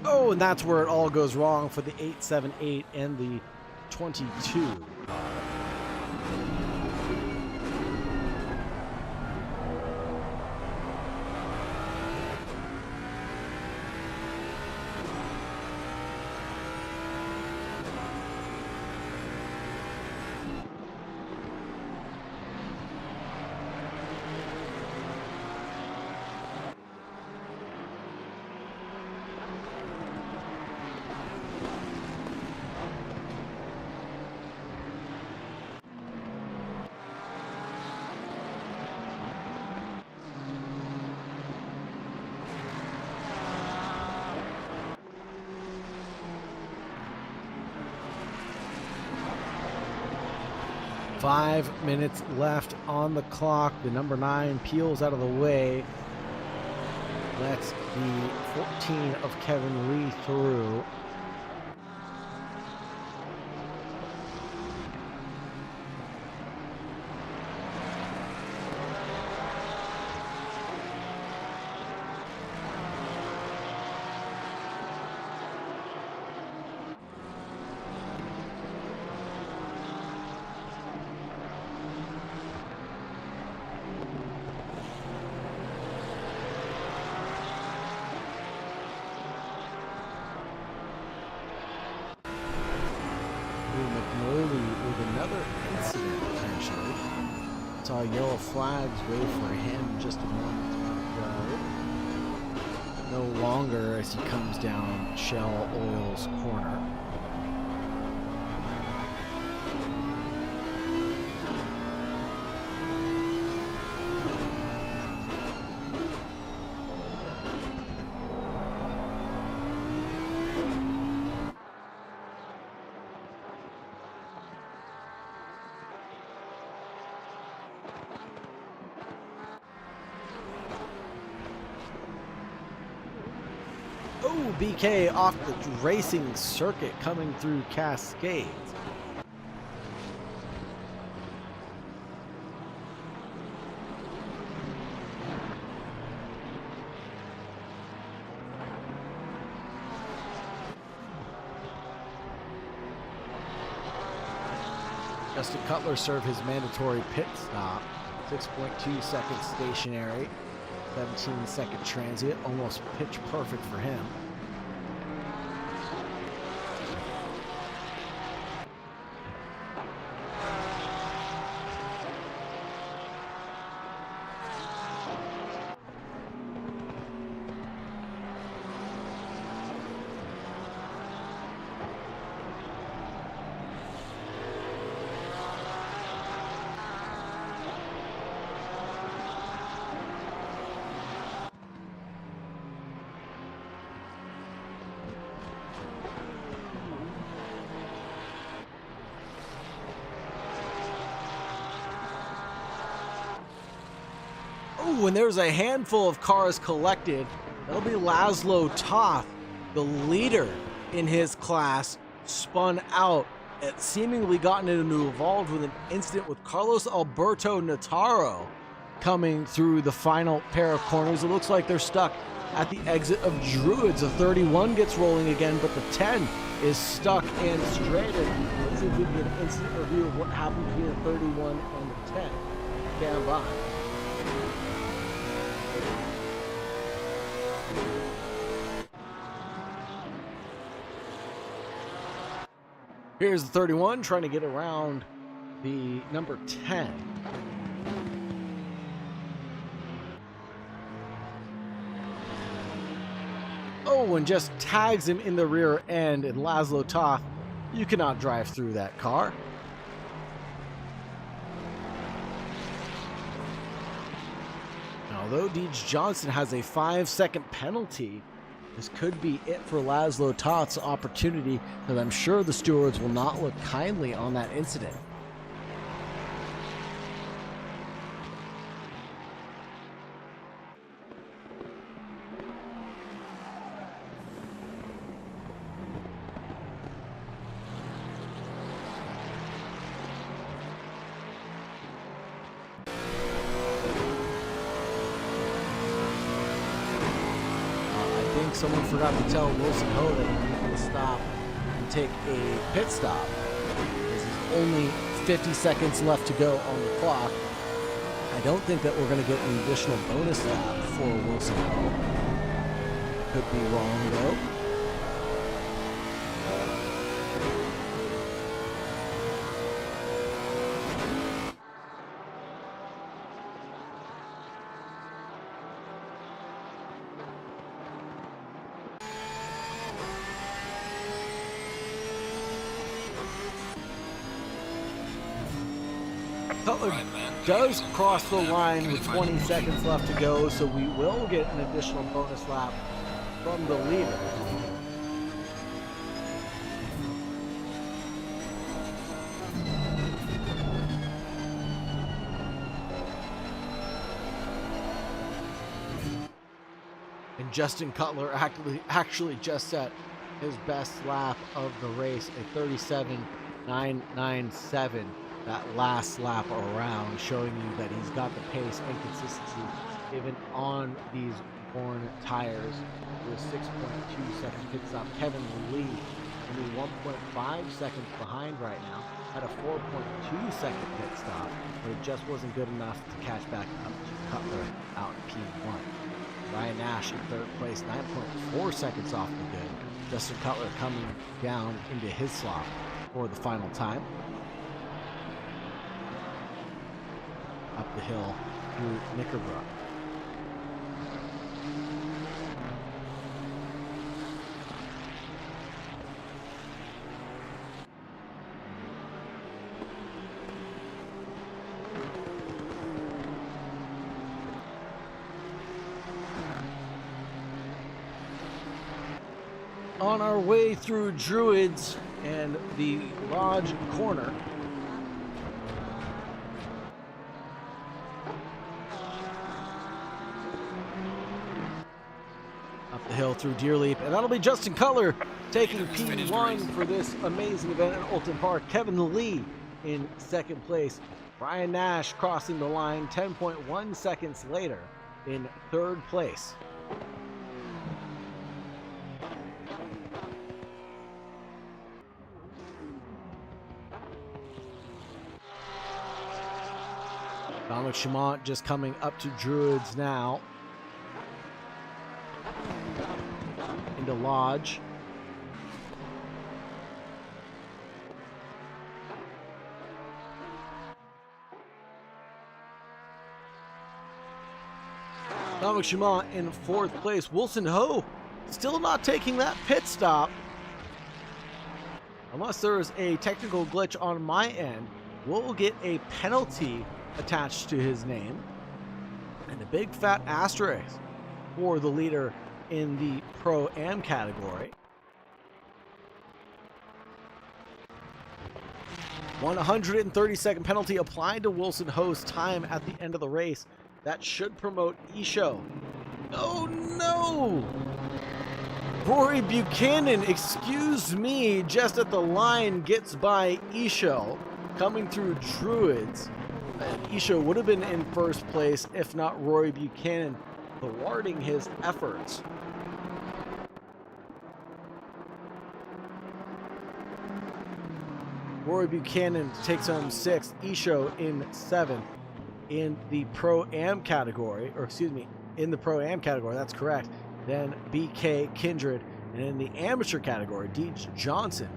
Oh, and that's where it all goes wrong for the 878 and the 22. 5 minutes left on the clock. The number 9 peels out of the way. Lets the 14 of Kevin Lee through. With another incident potentially. Saw yellow flags wave for him just a moment ago. No longer as he comes down Shell Oil's corner. BK off the racing circuit coming through Cascades. Justin Cutler served his mandatory pit stop. 6.2 seconds stationary, 17-second transient, almost pitch perfect for him. When there's a handful of cars collected, that'll be Laszlo Toth, the leader in his class, spun out and seemingly gotten involved with an incident with Carlos Alberto Nataro coming through the final pair of corners. It looks like they're stuck at the exit of Druids. The 31 gets rolling again, but the 10 is stuck and stranded. Let's see if we can get an instant review of what happened between the 31 and the 10. Stand by. Here's the 31 trying to get around the number 10. Oh, and just tags him in the rear end. And Laszlo Toth, you cannot drive through that car. Although Deej Johnson has a 5-second penalty, this could be it for Laszlo Toth's opportunity, and I'm sure the stewards will not look kindly on that incident. Someone forgot to tell Wilson Ho that he needed to stop and take a pit stop. There's only 50 seconds left to go on the clock. I don't think that we're going to get an additional bonus lap for Wilson Ho. Could be wrong though. Cutler does cross the line with 20 seconds left to go, so we will get an additional bonus lap from the leader. Justin Cutler actually just set his best lap of the race, a 37.997. That last lap around, showing you that he's got the pace and consistency even on these worn tires. With 6.2 second pit stop. Kevin Lee, only 1.5 seconds behind right now, had a 4.2 second pit stop, but it just wasn't good enough to catch back up to Cutler out in P1. Ryan Nash in third place, 9.4 seconds off the good. Justin Cutler coming down into his slot for the final time. Up the hill through Knickerbrook. On our way through Druids and the Lodge Corner. Up the hill through Deer Leap, and that'll be Justin Cutler taking P1 for this amazing event at Oulton Park. Kevin Lee in second place. Ryan Nash crossing the line 10.1 seconds later in third place. Dominic Chamont just coming up to Druids now. Into Lodge. Dominic Chamont in fourth place. Wilson Ho still not taking that pit stop. Unless there is a technical glitch on my end, we'll get a penalty attached to his name and a big fat asterisk for the leader in the Pro-Am category. 130-second penalty applied to Wilson Ho's time at the end of the race. That should promote Isho. Oh no! Rory Buchanan, excuse me, just at the line gets by Isho coming through Druids. Isho would have been in first place if not Rory Buchanan thwarting his efforts. Rory Buchanan takes home sixth, Isho in seventh in the Pro-Am category, or excuse me, in the Pro-Am category, that's correct. Then BK Kindred, and in the amateur category, Deej Johnson.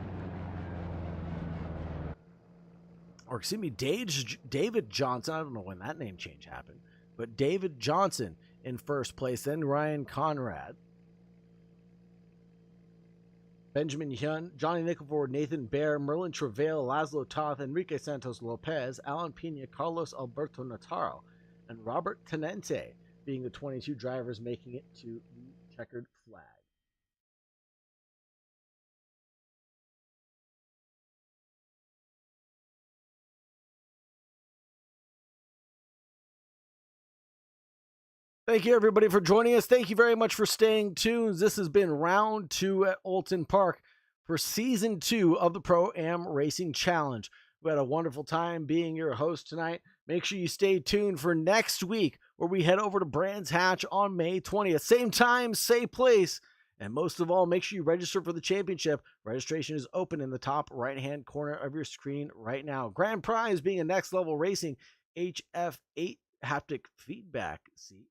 Or excuse me, David Johnson. I don't know when that name change happened, but David Johnson in first place. Then Ryan Conrad, Benjamin Hyun, Johnny Nickelford, Nathan Baer, Merlin Travail, Laszlo Toth, Enrique Santos Lopez, Alan Pena, Carlos Alberto Nataro, and Robert Tenente being the 22 drivers making it to the checkered flag. Thank you, everybody, for joining us. Thank you very much for staying tuned. This has been round 2 at Oulton Park for season 2 of the Pro-Am Racing Challenge. We had a wonderful time being your host tonight. Make sure you stay tuned for next week, where we head over to Brands Hatch on May 20th. Same time, same place. And most of all, make sure you register for the championship. Registration is open in the top right-hand corner of your screen right now. Grand prize being a Next Level Racing HF8 haptic feedback seat.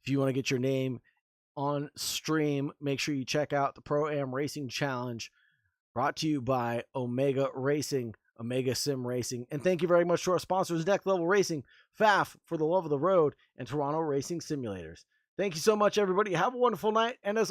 If you want to get your name on stream, make sure you check out the Pro-Am Racing Challenge, brought to you by Omega Racing, Omega Sim Racing. And thank you very much to our sponsors, Next Level Racing, FAF for the love of the road, and Toronto Racing Simulators. Thank you so much, everybody. Have a wonderful night. And as